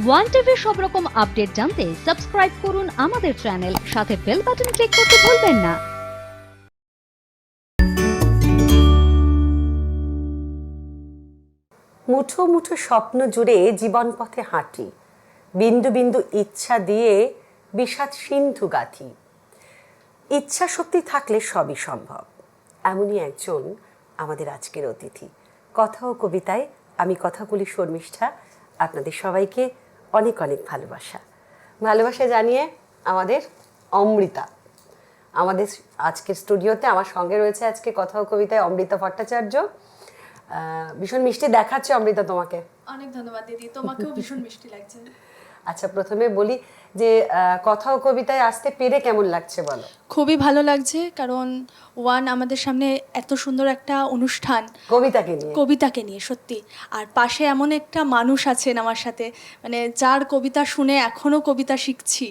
One টিভির সব রকম আপডেট জানতে সাবস্ক্রাইব করুন আমাদের চ্যানেল, সাথে বেল বাটন ক্লিক করতে ভুলবেন না। মুঠো মুঠো স্বপ্ন জুড়ে জীবন পথে হাঁটি, বিন্দু বিন্দু ইচ্ছা দিয়ে বিষাদ সিন্ধু গাথি। ইচ্ছা শক্তি থাকলে সবই সম্ভব, এমনই একজন আমাদের আজকের অতিথি। কথা ও কবিতায় আমি কথাগুলি শর্মিষ্ঠা, আপনাদের সবাইকে অনেক অনেক ভালোবাসা জানিয়ে আমাদের অমৃতা আমাদের আজকের স্টুডিওতে আমার সঙ্গে রয়েছে। আজকে কথা ও কবিতায় অমৃতা ভট্টাচার্য। ভীষণ মিষ্টি দেখাচ্ছে অমৃতা তোমাকে। অনেক ধন্যবাদ দিদি, তোমাকেও ভীষণ মিষ্টি লাগছে। আচ্ছা, প্রথমে বলি যে কথা ও কবিতায় আসতে পেরে কেমন লাগছে বলো? খুবই ভালো লাগছে, কারণ আমাদের সামনে এত সুন্দর একটা অনুষ্ঠান কবিতাকে নিয়ে সত্যি, আর পাশে এমন একটা মানুষ আছেন আমার সাথে, মানে যার কবিতা শুনে এখনো কবিতা শিখছি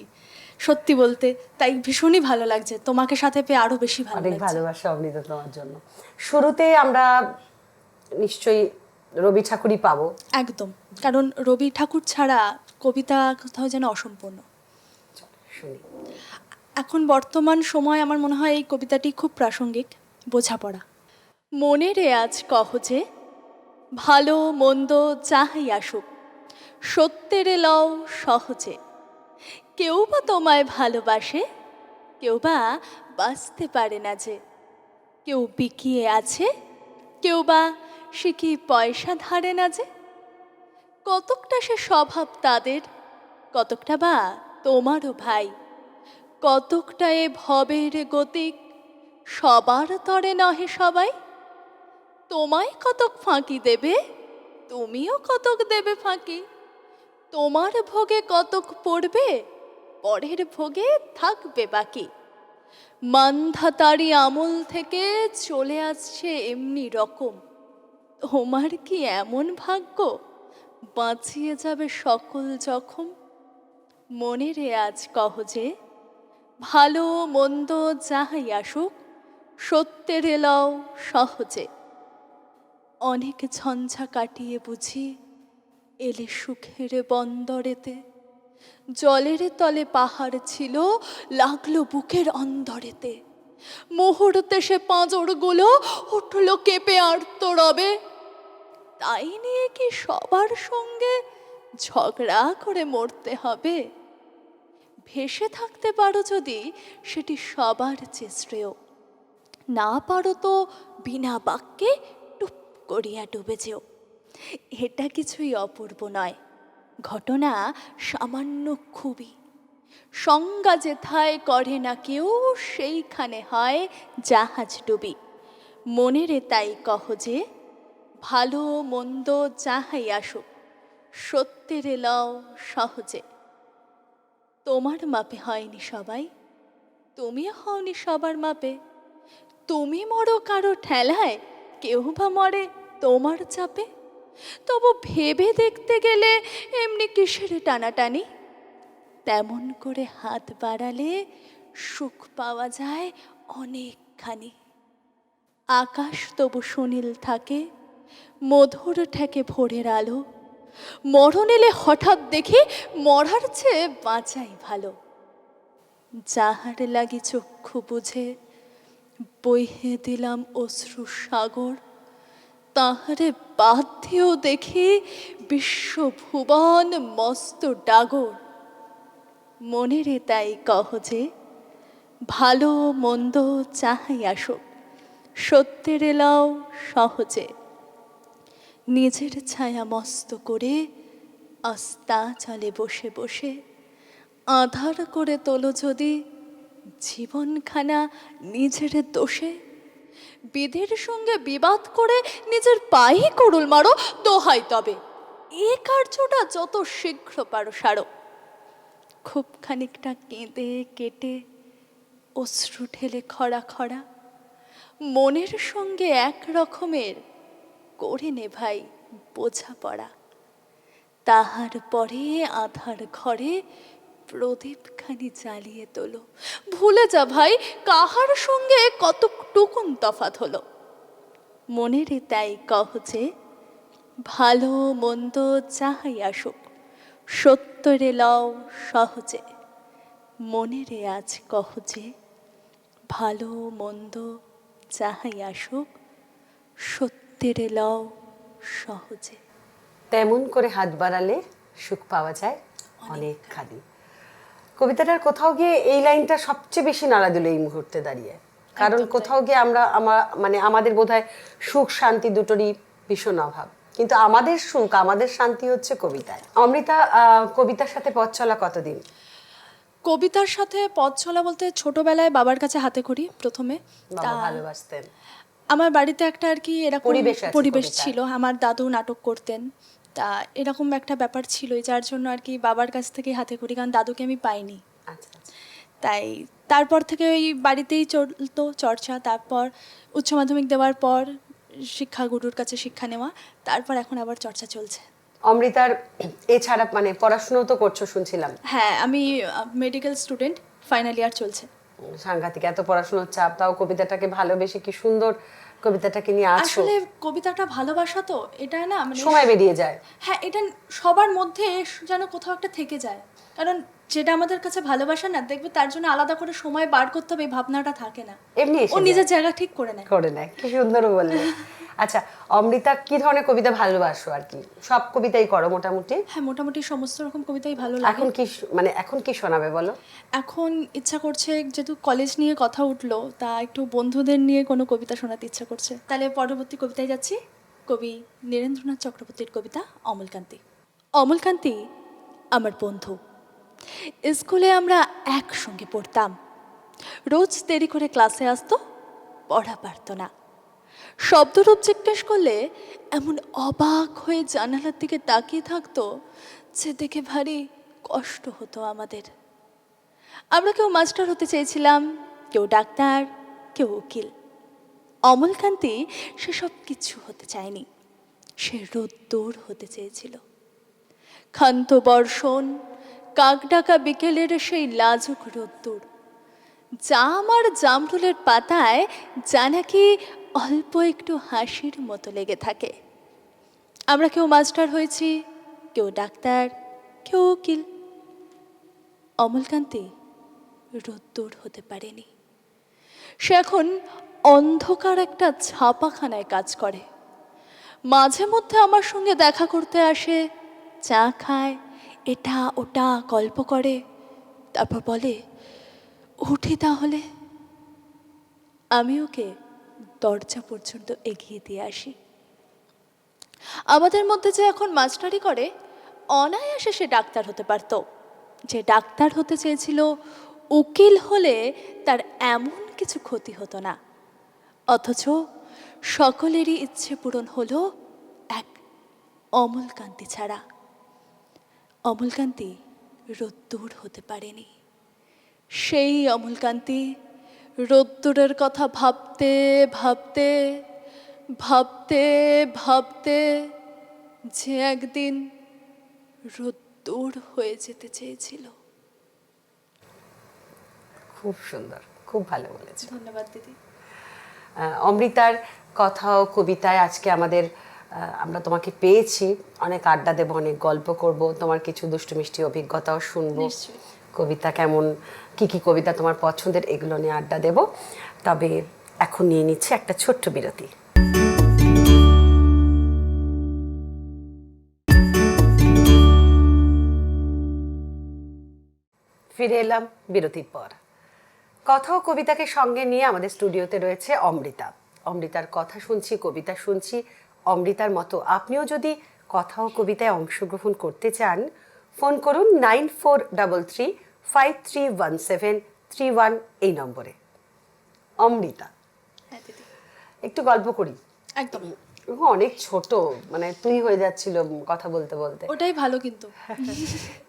সত্যি বলতে, তাই ভীষণই ভালো লাগছে। তোমাকে সাথে পেয়ে আরো বেশি ভালো লাগছে। অনেক ভালোবাসা অমৃতা তোমার জন্য। শুরুতে আমরা নিশ্চয়ই রবি ঠাকুরই পাবো। একদম, কারণ রবি ঠাকুর ছাড়া কবিতা কোথাও যেন অসম্পূর্ণ। শুনি। এখন বর্তমান সময় আমার মনে হয় এই কবিতাটি খুব প্রাসঙ্গিক। বোঝাপড়া। মনে রে আজ কহ যে, ভালো মন্দ যাহাই আসুক, সত্যের লও সহজে। কেউ বা তোমায় ভালোবাসে, কেউ বা বাঁচতে পারে না যে। কেউ বিকিয়ে আছে, কেউ বা সে কি পয়সা ধারে না যে। কতকটা সে স্বভাব তাদের, কতকটা বা তোমারও ভাই। কতকটা এ ভবের গতিক, সবার তরে নহে সবাই। তোমায় কতক ফাঁকি দেবে, তুমিও কতক দেবে ফাঁকি। তোমার ভোগে কতক পড়বে, পরের ভোগে থাকবে বাকি। মান্ধাতারি আমল থেকে চলে আসছে এমনি রকম। তোমার কি এমন ভাগ্য, বাঁচিয়ে যাবে সকল জখম। মনে রে আজ কহ যে, ভালো মন্দ যাহাই আসুক, সত্যের লও সহজে। অনেক ঝঞ্ঝা কাটিয়ে বুঝি এলে সুখের বন্দরেতে। জলের তলে পাহাড় ছিল, লাগলো বুকের অন্দরেতে। মুহূর্তে সে পাঁজরগুলো উঠল কেঁপে আর্তরবে। তাই নিয়ে কি সবার সঙ্গে ঝগড়া করে মরতে হবে? ভেসে থাকতে পারো যদি সেটি সবার চেয়ে শ্রেয়, না পারো তো বিনা বাক্যে টুপ করিয়া ডুবে যেও। এটা কিছুই অপূর্ব নয়, ঘটনা সামান্য খুবই। সংজ্ঞা যেথায় করে না কেউ, সেইখানে হয় জাহাজ ডুবি। মনেরে তাই কহ যে, ভালো মন্দ যাহাই আসুক, সত্যের লও সহজে। তোমার মাপে হয়নি সবাই, তুমিও হওনি সবার মাপে। তুমি মরো কারো ঠেলায়, কেউ বা মরে তোমার চাপে। তবু ভেবে দেখতে গেলে এমনি কিসের টানাটানি। তেমন করে হাত বাড়ালে সুখ পাওয়া যায় অনেকখানি। আকাশ তবু সুনীল থাকে, মধুর ঠেকে ভোরের আলো। মরণ এলে হঠাৎ দেখি, মরার চেয়ে বাঁচাই ভালো। যাহার লাগি চক্ষু বুঝে বইহে দিলাম অশ্রু সাগর, তাহারে বাদ দিয়েও দেখি বিশ্বভুবন মস্ত ডাগর। মনেরে তাই কহ যে, ভালো মন্দ যাহাই আসুক, সত্যের লও সহজে। নিজের ছায়া মস্ত করে আস্তা চলে বসে বসে, আধার করে তোলো যদি জীবনখানা নিজের দোষে। বিধির সঙ্গে বিবাদ করে নিজের পায়ে কুড়ুল মারো, দোহাই তবে এ কার্যটা যত শীঘ্র পারো সারো। খুব খানিকটা কেঁদে কেটে অশ্রু ঢেলে খরা খরা, মনের সঙ্গে এক রকমের করে নে ভাই বোঝাপড়া। তাহার পরে আধার ঘরে প্রদীপখানি জ্বালিয়ে তোলো। ভুলে যা ভাই কাহার সঙ্গে কতটুকুন তফাৎ হলো। মনেরে তাই কহ যে, ভালো মন্দ যাহাই আসুক, সত্যরে লও সহজে, মনে রে আজ কহ যে, ভালো মন্দ যাহাই আসুক, সত্যেরে লও সহজে। তেমন করে হাত বাড়ালে সুখ পাওয়া যায় অনেকখানি। কবিতাটার কোথাও গিয়ে এই লাইনটা সবচেয়ে বেশি নাড়া দিল এই মুহূর্তে দাঁড়িয়ে, কারণ কোথাও গিয়ে মানে আমাদের বোধহয় সুখ শান্তি দুটোরই ভীষণ অভাব, কিন্তু আমাদের সুখ আমাদের শান্তি হচ্ছে কবিতায়। অমৃতা, কবিতার সাথে পথ চলা কতদিন? কবিতার সাথে পথ চলা বলতে ছোটবেলায় বাবার কাছে হাতে খড়ি প্রথমে। বাবা ভালোবাসতেন? আমার বাড়িতে একটা আর কি এরকম পরিবেশ কবিতার। ছিল, আমার দাদু নাটক করতেন, তা এরকম একটা ব্যাপার ছিল, যার জন্য আর কি বাবার কাছ থেকে হাতে খড়ি, কারণ দাদুকে আমি পাইনি। আচ্ছা আচ্ছা। তাই তারপর থেকে ওই বাড়িতেই চলতো চর্চা। তারপর উচ্চ মাধ্যমিক দেওয়ার পর শিক্ষাগুরুর কাছে শিক্ষা নেওয়া, তারপর এখন আবার চর্চা চলছে। অমৃতার এছাড়া মানে পড়াশোনা তো করছো শুনছিলাম। হ্যাঁ, আমি মেডিকেল স্টুডেন্ট, ফাইনাল ইয়ার চলছে। সাংঘাতিক, এত পড়াশোনার চাপ, তাও কবিতাটাকে ভালোবেসে কি সুন্দর কবিতাটাকে নিয়ে আছো। আসলে কবিতাটা ভালোবাসা তো, এটা না মানে সময় বেরিয়ে যায়। হ্যাঁ, এটা সবার মধ্যে যেন কোথাও একটা থেকে যায়, কারণ যেটা আমাদের কাছে ভালোবাসা না, দেখবে তার জন্য আলাদা করে সময় বার করতে হবে, এই ভাবনাটা থাকে না, এমনি ও নিজের জায়গা ঠিক করে নেয়। কি সুন্দর বললে। আচ্ছা অমৃতা, কি ধরনের কবিতা ভালোবাসো? আর কি সব কবিতাই করো মোটামুটি? হ্যাঁ, মোটামুটি সমস্ত রকম কবিতাই ভালো লাগে। এখন কি শোনাবে বলো? এখন ইচ্ছা করছে, যেহেতু কলেজ নিয়ে কথা উঠলো, তা একটু বন্ধুদের নিয়ে কোনো কবিতা শোনাতে ইচ্ছা করছে। তাহলে পরবর্তী কবিতায় যাচ্ছি, কবি নীরেন্দ্রনাথ চক্রবর্তীর কবিতা অমলকান্তি। অমলকান্তি আমার বন্ধু। স্কুলে আমরা একসঙ্গে পড়তাম, রোজ দেরি করে ক্লাসে আসতো, পড়া পারতো না। শব্দরূপ জিজ্ঞেস করলে এমন অবাক হয়ে জানালার দিকে তাকিয়ে থাকতো যে দেখে ভারী কষ্ট হতো আমাদের। আমরা কেউ মাস্টার হতে চেয়েছিলাম, কেউ ডাক্তার, কেউ উকিল। অমলকান্তি সেসব কিছু হতে চায়নি, সে রোদ্দুর হতে চেয়েছিল। ক্ষান্ত বর্ষণ, কাকডাকা বিকেলের সেই লাজুক রোদ্দুর, জাম আর জামরুলের পাতায় যা নাকি অল্প একটু হাসির মতো লেগে থাকে। আমরা কেউ মাস্টার হয়েছি, কেউ ডাক্তার, কেউ উকিল। অমলকান্তি রোদ্দুর হতে পারেনি। সে এখন অন্ধকার একটা ছাপাখানায় কাজ করে। মাঝে মধ্যে আমার সঙ্গে দেখা করতে আসে, চা খায়, এটা ওটা গল্প করে, তারপর বলে উঠি তাহলে। আমি ওকে দরজা পর্যন্ত এগিয়ে দিয়ে আসি। আমাদের মধ্যে যে এখন মাস্টারি করে, অনায়াসে সে ডাক্তার হতে পারত। যে ডাক্তার হতে চেয়েছিল, উকিল হলে তার এমন কিছু ক্ষতি হতো না। অথচ সকলেরই ইচ্ছে পূরণ হলো এক অমলকান্তি ছাড়া। অমলকান্তি রোদ্দুর হতে পারেনি। সেই অমলকান্তি রোদ্দুরের কথা ভাবতে ভাবতে ভাবতে ভাবতে যে একদিন রোদ্দুর হয়ে যেতে চেয়েছিল। খুব সুন্দর, খুব ভালো বলেছো। ধন্যবাদ দিদি। অমৃতার কথা ও কবিতায় আজকে আমরা তোমাকে পেয়েছি, অনেক আড্ডা দেবো, অনেক গল্প করব, তোমার কিছু দুষ্টু মিষ্টি অভিজ্ঞতাও শুনবো, কবিতা কেমন, কি কবিতা তোমার পছন্দের, এগুলো নিয়ে আড্ডা দেব। তবে এখন নিয়ে নিচ্ছে একটা ছোট্ট বিরতি। ফিরে এলাম বিরতির পর। কথা ও কবিতাকে সঙ্গে নিয়ে আমাদের স্টুডিওতে রয়েছে অমৃতা। অমৃতার কথা শুনছি, কবিতা শুনছি। অমৃতার মতো আপনিও যদি কথা ও কবিতায় অংশগ্রহণ করতে চান, ফোন করুন 9433531731 এই নম্বরে। অমৃতা, একটু গল্প করি। একদম। অনেক ছোট, মানে তুই হয়ে যাচ্ছিল কথা বলতে বলতে। ওটাই ভালো, কিন্তু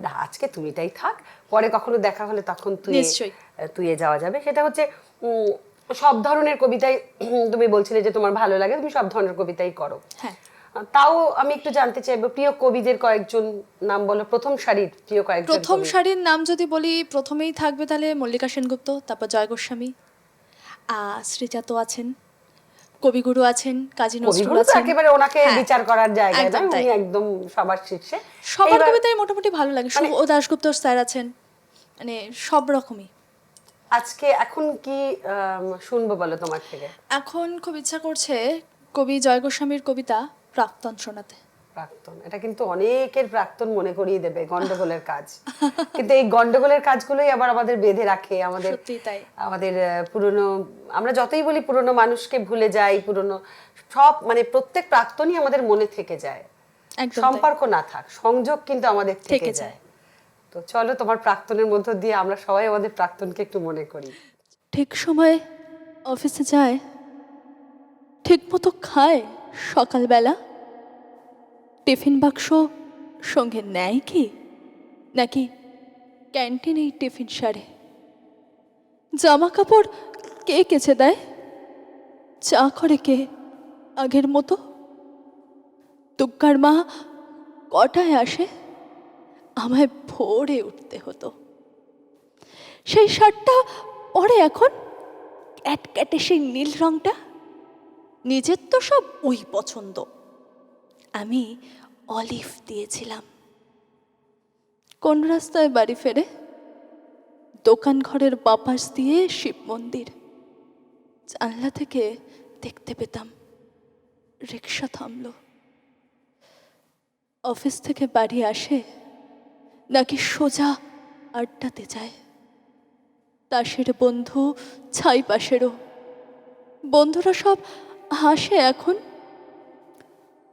না, আজকে তুমিটাই থাক, পরে কখনো দেখা হলে তখন তুই যাওয়া যাবে। সেটা হচ্ছে সব ধরনের কবিতাই তুমি বলছিলে যে তোমার ভালো লাগে, তুমি সব ধরনের কবিতাই করো। হ্যাঁ, তাও আমি একটু জানতে চাইবো, প্রিয় কবিদের কয়েকজন নাম বলো, প্রথম সারির প্রিয় কয়েকজন। প্রথম সারির নাম যদি বলি, প্রথমেই থাকবে তাহলে মল্লিকা সেনগুপ্ত, তারপর জয় গোস্বামী, শ্রীজাত আছেন, কবিগুরু আছেন, কাজী নজরুল কবিগুরু তো আছেন। একেবারে ওনাকে হ্যাঁ, বিচার করার জায়গায় না, একদম তাই। উনি একদম সবার শীর্ষে। সবার এইবার কবিতাই মোটামুটি ভালো লাগে। শুভ দাশগুপ্ত স্যার আছেন, মানে সব রকমই। আজকে এখন কি শুনবো বলো তোমার থেকে? এখন খুব ইচ্ছা করছে কবি জয় গোস্বামীর কবিতা প্রাক্তন শোনাতে। প্রাক্তন, এটা কিন্তু অনেকের প্রাক্তন মনে করিয়ে দেবে গন্ডগোলের কাজ। কিন্তু এই গন্ডগোলের কাজগুলোই আবার আমাদের বেঁধে রাখে, আমাদের সত্যিই তাই। আমাদের পুরনো, আমরা যতই বলি পুরনো মানুষকে ভুলে যাই, পুরনো সব মানে প্রত্যেক প্রাক্তনই আমাদের মনে থেকে যায়। একদম তাই। সম্পর্ক না থাক, সংযোগ কিন্তু আমাদের থেকে থেকে যায়। যায়। তো চলো তোমার প্রাক্তনের মধ্য দিয়ে আমরা সবাই আমাদের প্রাক্তনকে একটু মনে করি। ঠিক সময়ে অফিসে যায়, ঠিক মতো খায় সকালবেলা, টিফিন বাক্স সঙ্গে নেয় কি, নাকি ক্যান্টিনেই টিফিন সারে? জামা কাপড় কে কেচে দেয়? চা করে কে আগের মতো? দুগ্গার মা কটায় আসে? আমায় ভোরে উঠতে হতো। সেই শার্টটা পরে এখন ক্যাটক্যাটে সেই নীল রংটা। নিজের তো সব ওই পছন্দ, আমি অলিভ দিয়েছিলাম। কোন রাস্তায় বাড়ি ফেরে? দোকান ঘরের বাপাস দিয়ে শিব মন্দির। জানলা থেকে দেখতে পেতাম রিক্সা থামলো। অফিস থেকে বাড়ি আসে নাকি সোজা আড্ডাতে যায়? তাসের বন্ধু ছাই পাশেরও। বন্ধুরা সব হাসে এখন।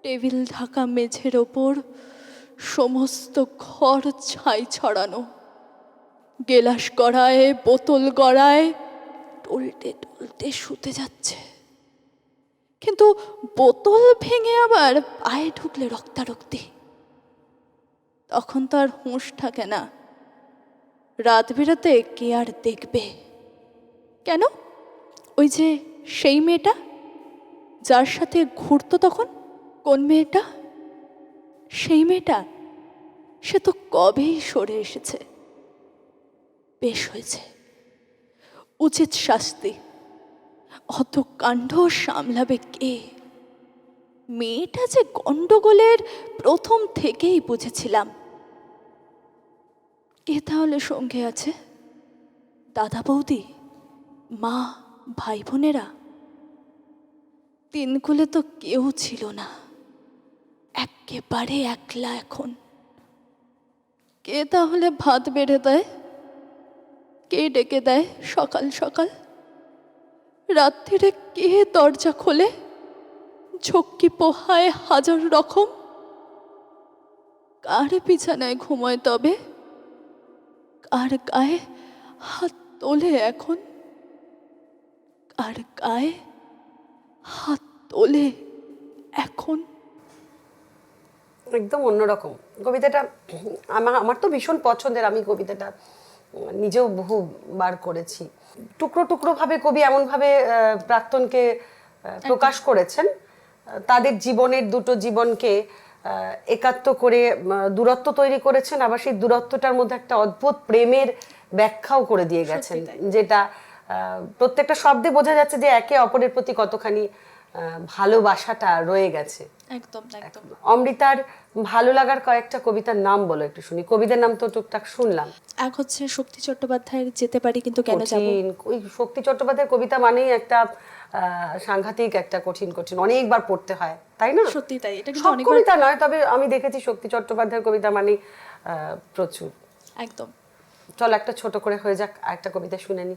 টেবিল ঢাকা মেঝের ওপর সমস্ত ঘর ছাই ছড়ানো। গেলাস গড়ায়, বোতল গড়ায়, টলটে টলটে শুতে যাচ্ছে। কিন্তু বোতল ভেঙে আবার পায়ে ঢুকলে রক্তারক্তি। তখন তো আর হুঁশ থাকে না। রাত বেরাতে কে আর দেখবে? কেন, ওই যে সেই মেয়েটা যার সাথে ঘুরতো তখন, কোন মেয়েটা? সেই মেয়েটা, সে তো কবেই সরে এসেছে। বেশ হয়েছে, উচিত শাস্তি। অত কাণ্ড সামলাবে কে? মেয়েটা যে গন্ডগোলের প্রথম থেকেই বুঝেছিলাম। কে তাহলে সঙ্গে আছে? দাদা বৌদি, মা, ভাই বোনেরা? তিনকুলে তো কেউ ছিল না, একেবারে একলা এখন। কে তাহলে ভাত বেড়ে দেয়? কে ডেকে দেয় সকাল সকাল? রাত্রিরে কে দরজা খোলে? ঝক্কি পোহায় হাজার রকম। কার বিছানায় ঘুমোয় তবে? কার গায়ে হাত তোলে এখন? কার গায়ে হাত তোলে এখন? একদম অন্যরকম কবিতাটা। আমার তো ভীষণ পছন্দের, আমি কবিতাটা নিজেও বহুবার করেছি। টুকরো টুকরো ভাবে কবি এমন ভাবে প্রাক্তনকে প্রকাশ করেছেন, তাদের জীবনের দুটো জীবনকে একাত্ম করে দূরত্ব তৈরি করেছেন, আবার সেই দূরত্বটার মধ্যে একটা অদ্ভুত প্রেমের ব্যাখ্যাও করে দিয়ে গেছেন, যেটা প্রত্যেকটা শব্দে বোঝা যাচ্ছে যে একে অপরের প্রতি কতখানি ভালোবাসাটা রয়ে গেছে। একদম একদম। অমৃতার ভালো লাগার কয়েকটা কবিতার নাম বলো একটু শুনি। কবিদের নাম তো টুকটাক শুনলাম। এক হচ্ছে শক্তি চট্টোপাধ্যায়ের যেতে পারি কিন্তু কেন যাব। ওই শক্তি চট্টোপাধ্যায়ের কবিতা মানেই একটা সাংঘাতিক একটা কঠিন কঠিন, অনেকবার পড়তে হয়, তাই না? সত্যি তাই, এটা কিন্তু সব অনেকবার। কবিতা নয়, তবে আমি দেখেছি শক্তি চট্টোপাধ্যায়ের কবিতা মানেই প্রচুর। একদম। চল একটা ছোট করে হয়ে যাক, একটা কবিতা শুনে নি।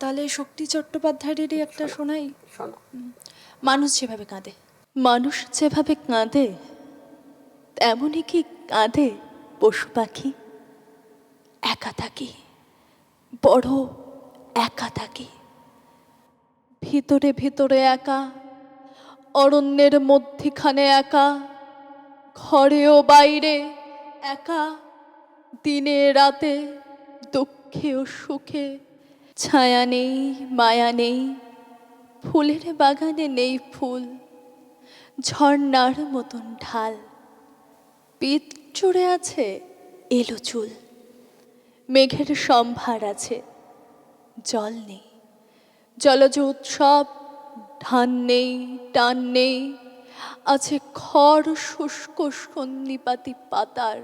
তাহলে শক্তি চট্টোপাধ্যায়েরই একটা শোনাই। শোনো। মানুষ যেভাবে কাঁদে। মানুষ যেভাবে কাঁদে তেমনই কি কাঁদে পশু পাখি? একা থাকি, বড় একা থাকি, ভিতরে ভিতরে একা, অরণ্যের মধ্যিখানে একা, ঘরে ও বাইরে একা, দিনে রাতে, দুঃখে ও সুখে। ছায়া নেই, মায়া নেই, ফুলের বাগানে নেই ফুল, ঝর্ণার মতন ঢাল, পিঠ চড়ে আছে এলো চুল। মেঘের সম্ভার আছে, জল নেই, জলজ উৎসব ধান নেই, টান নেই, আছে খড় শুষ্ক সন্নিপাতি পাতার।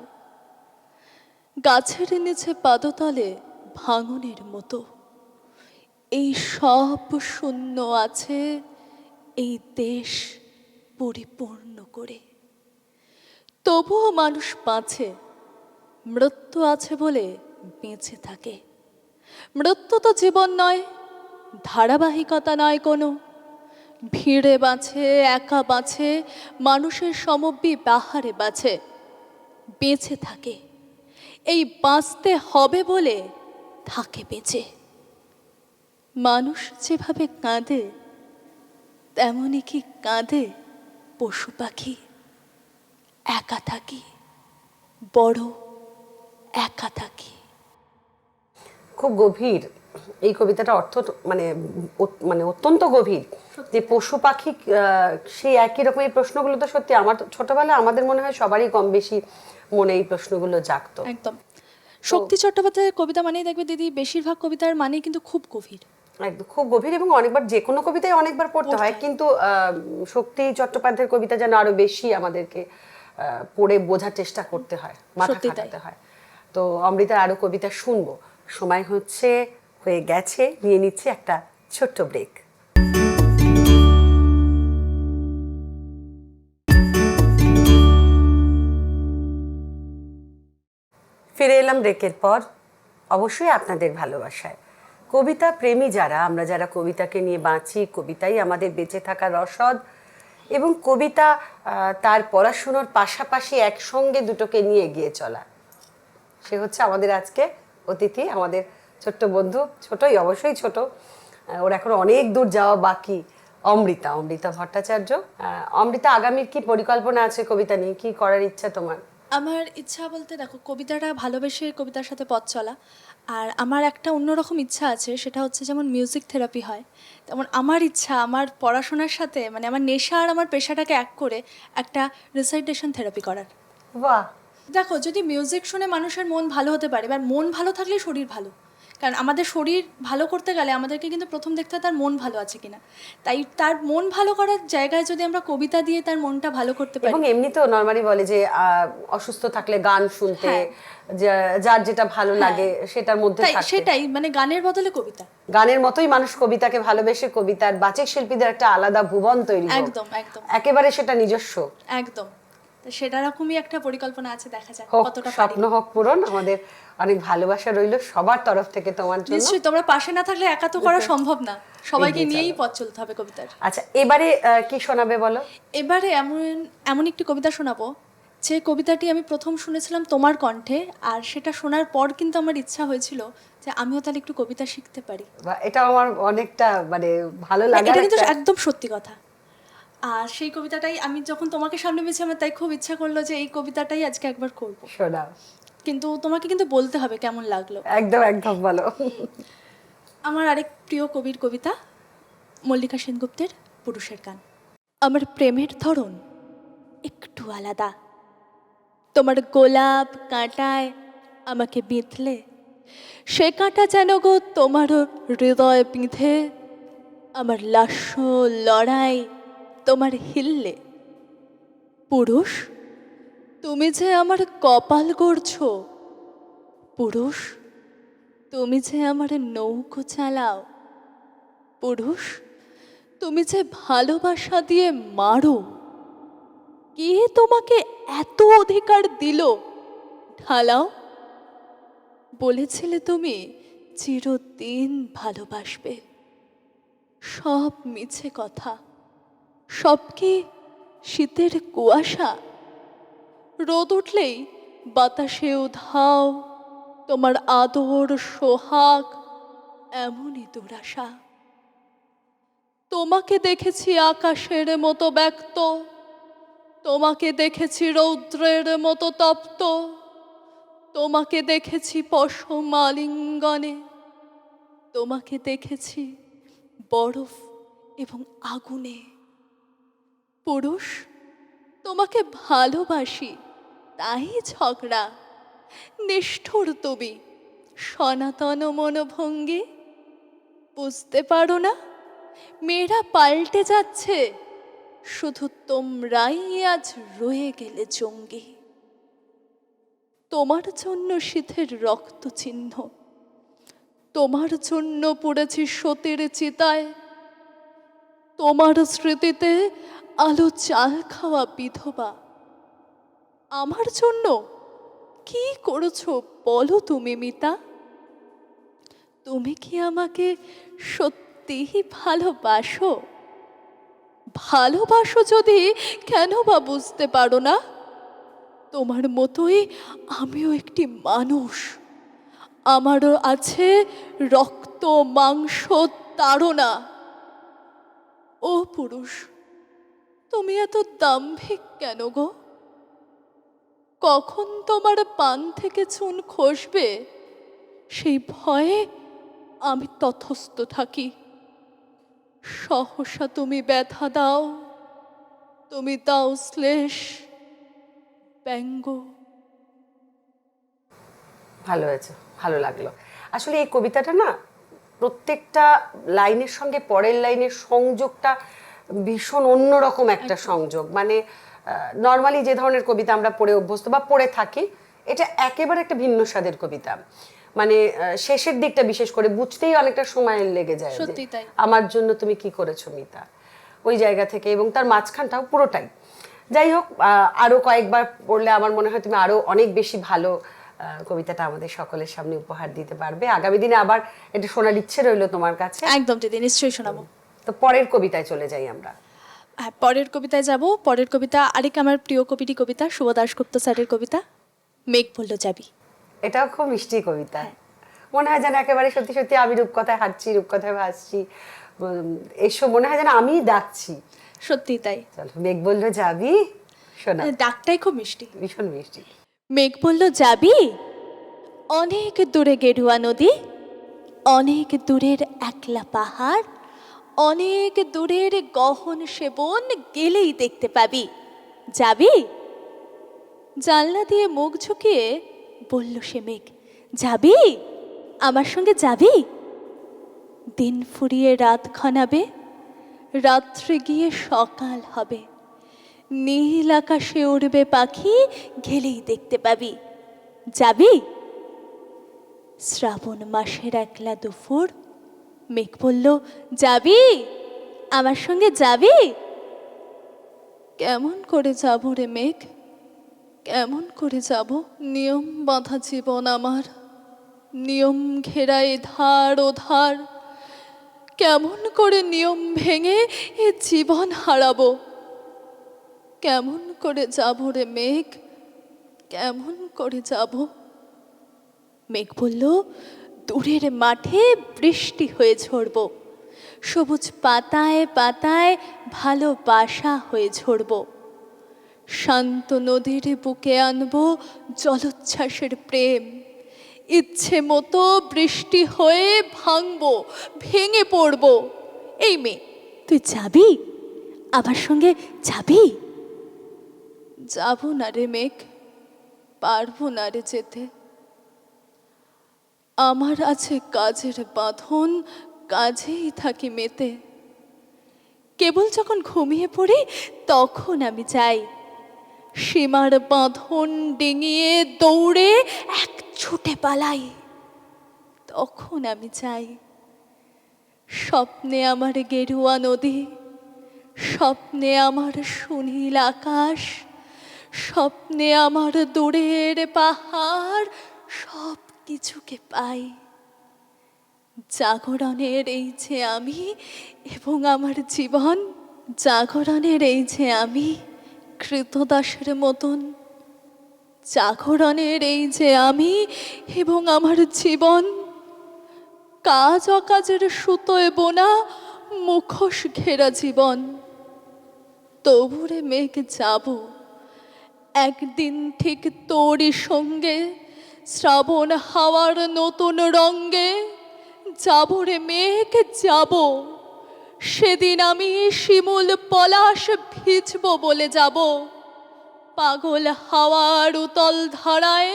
গাছের নিচে পাদতলে ভাঙনের মতো এই সব শূন্য আছে এই দেশ পরিপূর্ণ করে। তবুও মানুষ বাঁচে, মৃত্যু আছে বলে বেঁচে থাকে। মৃত্যু তো জীবন নয়, ধারাবাহিকতা নয় কোনো। ভিড়ে বাঁচে, একা বাঁচে, মানুষের সমব্বি বাহারে বাঁচে, বেঁচে থাকে। এই বাঁচতে হবে বলে থাকে বেঁচে। মানুষ যেভাবে কাঁদে তেমনই কি কাঁদে পশু পাখি। একা থাকি, বড় একা থাকি। খুব গভীর এই কবিতাটা, অর্থ মানে মানে অত্যন্ত গভীর। যে পশু পাখি সেই একই রকম এই প্রশ্নগুলো তো সত্যি আমার ছোটবেলায় আমাদের মনে হয় সবারই কম বেশি মনে এই প্রশ্নগুলো জাগতো। একদম। শক্তি চট্টোপাধ্যায়ের কবিতা মানেই দেখবে দিদি বেশিরভাগ কবিতার মানে কিন্তু খুব গভীর, একদম খুব গভীর, এবং অনেকবার যে কোনো কবিতায় অনেকবার পড়তে হয়, কিন্তু শক্তি চট্টোপাধ্যায়ের কবিতা যেন আরো বেশি আমাদেরকে পড়ে বোঝার চেষ্টা করতে হয়, মাথা খাটাতে হয়। তো অমৃতার আরো কবিতা শুনবো, সময় হয়ে গেছে, নিয়ে নিচ্ছে একটা ছোট্ট ব্রেক। ফিরে এলাম ব্রেকের পর, অবশ্যই আপনাদের ভালোবাসায়। কবিতা প্রেমী যারা, আমরা যারা কবিতাকে নিয়ে বাঁচি, কবিতাই আমাদের বেঁচে থাকার রসদ, এবং কবিতা তার পড়াশুনোর পাশাপাশি একসঙ্গে দুটোকে নিয়ে এগিয়ে চলা, সে হচ্ছে আমাদের আজকে অতিথি, আমাদের ছোট্ট বন্ধু, ছোটই অবশ্যই ছোট, ওর এখন অনেক দূর যাওয়া বাকি, অমৃতা ভট্টাচার্য। অমৃতা, আগামীর কি পরিকল্পনা আছে কবিতা নিয়ে? কি করার ইচ্ছা তোমার? আমার ইচ্ছা বলতে দেখো, কবিতাটা ভালোবেসে কবিতার সাথে পথ চলা। আর আমার একটা অন্যরকম ইচ্ছা আছে, সেটা হচ্ছে যেমন মিউজিক থেরাপি হয়, তেমন আমার ইচ্ছা আমার পড়াশোনার সাথে মানে আমার নেশা আর আমার পেশাটাকে এক করে একটা রিসাইটেশন থেরাপি করার। বাহ! দেখো, যদি মিউজিক শুনে মানুষের মন ভালো হতে পারে, এবার মন ভালো থাকলে শরীর ভালো, কারণ আমাদের শরীর ভালো করতে গেলে আমাদেরকে কিন্তু প্রথম দেখতে হয় তার মন ভালো আছে কিনা। তাই তার মন ভালো করার জায়গায় যদি আমরা কবিতা দিয়ে তার মনটা ভালো করতে পারি। এবং এমনি তো নরমালি বলে যে অসুস্থ থাকলে গান শুনতে, যার যেটা ভালো লাগে সেটার মধ্যে থাকতে। সেটাই, মানে গানের বদলে কবিতা। গানের মতোই মানুষ কবিতাকে ভালোবেসে কবিতার বাচিক শিল্পীদের একটা আলাদা ভুবন তৈরি হোক, একদম একদম, একেবারে সেটা নিজস্ব। একদম। সেটা রকমই একটা পরিকল্পনা আছে, দেখা যাক কতটা পারি। স্বপ্ন হোক পূরণ। আমাদের অনেক ভালোবাসা রইল সবার তরফ থেকে তোমার জন্য। নিশ্চয়ই, তোমরা পাশে না থাকলে একা তো করা সম্ভব না, সবাইকে নিয়েই পথ চলতে হবে কবিতার। আচ্ছা, এবারে কি শোনাবে বলো? এবারে এমন একটি কবিতা শোনাবো যে কবিতাটি আমি প্রথম শুনেছিলাম তোমার কণ্ঠে, আর সেটা শোনার পর কিন্তু আমার ইচ্ছা হয়েছিল যে আমিও তাহলে একটু কবিতা শিখতে পারি। এটা আমার অনেকটা মানে ভালো লাগে, এটা কিন্তু একদম সত্যি কথা। আর সেই কবিতাটাই আমি যখন তোমাকে সামনে পেয়েছি, আমার তাই খুব ইচ্ছা করলো যে এই কবিতাটাই আজকে একবার করবো। শোনাও। কিন্তু তোমাকে কিন্তু বলতে হবে কেমন লাগলো। একদম একদম বলো। আমার আরেক প্রিয় কবির কবিতা, মল্লিকা সেনগুপ্তের পুরুষের গান। আমার প্রেমের ধরন একটু আলাদা, তোমার গোলাপ কাঁটায় আমাকে বিঁধলে, সে কাঁটা যেন গো তোমারও হৃদয় বিঁধে, আমার লাস্য লড়াই তোমার হিললে। পুরুষ, তুমি যে আমার কপাল গড়ছ, পুরুষ তুমি যে আমার নৌকো চালাও, পুরুষ তুমি যে ভালোবাসা দিয়ে মারো, কে তোমাকে এত অধিকার দিল ঢালাও? বলেছিলে তুমি চিরদিন ভালোবাসবে, সব মিছে কথা, সব কি শীতের কুয়াশা? রোদ উঠলেই বাতাসে উধাও তোমার আদর সোহাগ, এমনই দুরাশা। তোমাকে দেখেছি আকাশের মতো ব্যক্ত, তোমাকে দেখেছি রৌদ্রের মতো তপ্ত, তোমাকে দেখেছি পশম আলিঙ্গনে, তোমাকে দেখেছি বরফ এবং আগুনে। পুরুষ, তোমাকে ভালোবাসি তাই ঝগড়া, নিষ্ঠুর তুমি সনাতন মনোভঙ্গি। বুঝতে পারো না মেয়েরা পাল্টে যাচ্ছে, শুধু তোমরাই আজ রয়ে গেলে জঙ্গি। তোমার জন্য শীতের রক্ত চিহ্ন, তোমার জন্য পড়েছি সতীর চিতায়, তোমার স্মৃতিতে আলো চাল খাওয়া বিধবা। আমার জন্য কি করেছো বলো তুমি মিতা? তুমি কি আমাকে সত্যিই ভালোবাসো? ভালোবাসো যদি কেন বা বুঝতে পারো না? তোমার মতোই আমিও একটি মানুষ, আমারও আছে রক্ত মাংস তাড়না। ও পুরুষ, তুমি এত দাম্ভিক কেন গো? কখন তোমার পান থেকে চুন খসবে সেই ভয়ে আমি তথস্থ থাকি। সহসা তুমি ব্যথা দাও, তুমি দাও শ্লেষ, ব্যঙ্গ। ভালো হয়েছে, ভালো লাগলো। আসলে এই কবিতাটা না প্রত্যেকটা লাইনের সঙ্গে পরের লাইনের সংযোগটা ভীষণ অন্যরকম একটা সংযোগ। মানে নর্মালি যে ধরনের কবিতা আমরা পড়ে অভ্যস্ত বা পড়ে থাকি, এটা একেবারে একটা ভিন্ন স্বাদের কবিতা। মানে শেষের দিকটা বিশেষ করে বুঝতেই অনেকটা সময় লেগে যায়। সত্যি তাই। আমার জন্য তুমি কি করেছো মিতা, ওই জায়গা থেকে, এবং তার মাঝখানটাও পুরোটাই। যাই হোক, আরো কয়েকবার পড়লে আমার মনে হয় তুমি আরো অনেক বেশি ভালো কবিতাটা আমাদের সকলের সামনে উপহার দিতে পারবে। আগামী দিনে আবার এটা শোনার ইচ্ছে রইলো তোমার কাছে। একদম দিদি, নিশ্চয়ই শোনাবো। তো পরের কবিতায় চলে যাই আমরা। হ্যাঁ, পরের কবিতায় যাব। পরের কবিতা আরেক আমার প্রিয় কবিতা, শুভ দাশগুপ্ত স্যারের কবিতা, মেঘ বলল যাবি। এটাও খুব মিষ্টি কবিতা। মনে হয় যেন একেবারে সত্যি সত্যি আমি রূপকথায় হাঁটছি, রূপকথায় ভাসছি, এসব মনে হয় যেন আমি ডাকছি। সত্যি তাই। চলো, মেঘ বলল যাবি, শোনা। ডাকটাই খুব মিষ্টি, ভীষণ মিষ্টি। মেঘ বলল যাবি, অনেক দূরে গেরুয়া নদী, অনেক দূরের একলা পাহাড়, অনেক দূরের গহন সেবন গেলেই দেখতে পাবি। যাবি? জানলা দিয়ে মুখ ঝুঁকিয়ে বলল সে মেঘ, যাবি? আমার সঙ্গে যাবি? দিন ফুরিয়ে রাত ক্ষণাবে, রাত্রে গিয়ে সকাল হবে, নীল আকাশে উড়বে পাখি, গেলেই দেখতে পাবি। যাবি? শ্রাবণ মাসের একলা দুপুর, মেঘ বলল যাবি? আমার সঙ্গে যাবি? কেমন করে যাব রে মেঘ, কেমন করে যাব? নিয়ম বাঁধা জীবন আমার, নিয়ম ঘেরায় ধার ও ধার, কেমন করে নিয়ম ভেঙে এ জীবন হারাবো? কেমন করে যাব রে মেঘ, কেমন করে যাব? মেঘ বলল দূরের মাঠে বৃষ্টি হয়ে ঝরব, সবুজ পাতায় পাতায় ভালোবাসা হয়ে ঝরব, শান্ত নদীর বুকে আনবো জলোচ্ছ্বাসের প্রেম, ইচ্ছে মতো বৃষ্টি হয়ে ভাঙবো, ভেঙে পড়বো। এই মেয়ে, তুই যাবি? আমার সঙ্গে যাবি? যাব না রে মেঘ, পারবো না রে যেতে। আমার আছে কাজের বাঁধন, কাজেই থাকি মেতে। কেবল যখন ঘুমিয়ে পড়ি তখন আমি যাই, সীমার বাঁধন ডিঙিয়ে দৌড়ে এক ছুটে পালাই, তখন আমি যাই। স্বপ্নে আমার গেরুয়া নদী, স্বপ্নে আমার সুনীল আকাশ, স্বপ্নে আমার দূরের পাহাড়, সব কিছুকে পাই। জাগরণের এই যে আমি এবং আমার জীবন, জাগরণের এই যে আমি কৃতদাসের মতন, জাগরণের এই যে আমি এবং আমার জীবন, কাজ অকাজের সুতোয় বোনা মুখোশ ঘেরা জীবন। তবুরে মেঘ যাব একদিন ঠিক তোরই সঙ্গে, শ্রাবণ হাওয়ার নতুন রঙ্গে। যাব রে মেঘ যাব, সেদিন আমি শিমুল পলাশ ভিজব বলে যাব। পাগল হাওয়ার উতল ধারায়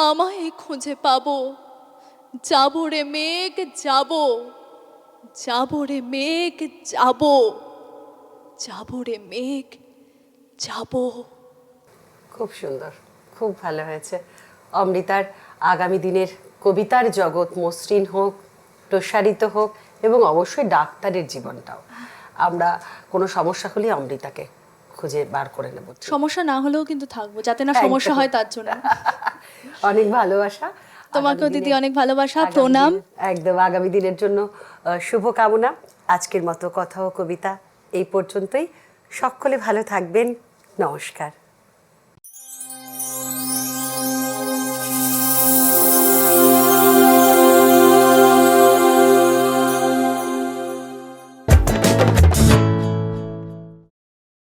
আমায় খুঁজে পাবো। যাব রে মেঘ যাব, যাবো রে মেঘ যাবো রে মেঘ যাবো। খুব সুন্দর, খুব ভালো হয়েছে। অমৃতার আগামী দিনের কবিতার জগৎ মসৃণ হোক, প্রসারিত হোক এবং অবশ্যই ডাক্তারের জীবনটাও। আমরা কোনো সমস্যা হলে অমৃতাকে খুঁজে বার করে নেব। সমস্যা না হলেও কিন্তু থাকবো, যাতে না সমস্যা হয় তার জন্য। অনেক ভালোবাসা তোমাকেও দিদি, অনেক ভালোবাসা, প্রণাম। একদম আগামী দিনের জন্য শুভকামনা। আজকের মতো কথা ও কবিতা এই পর্যন্তই। সকলে ভালো থাকবেন। নমস্কার।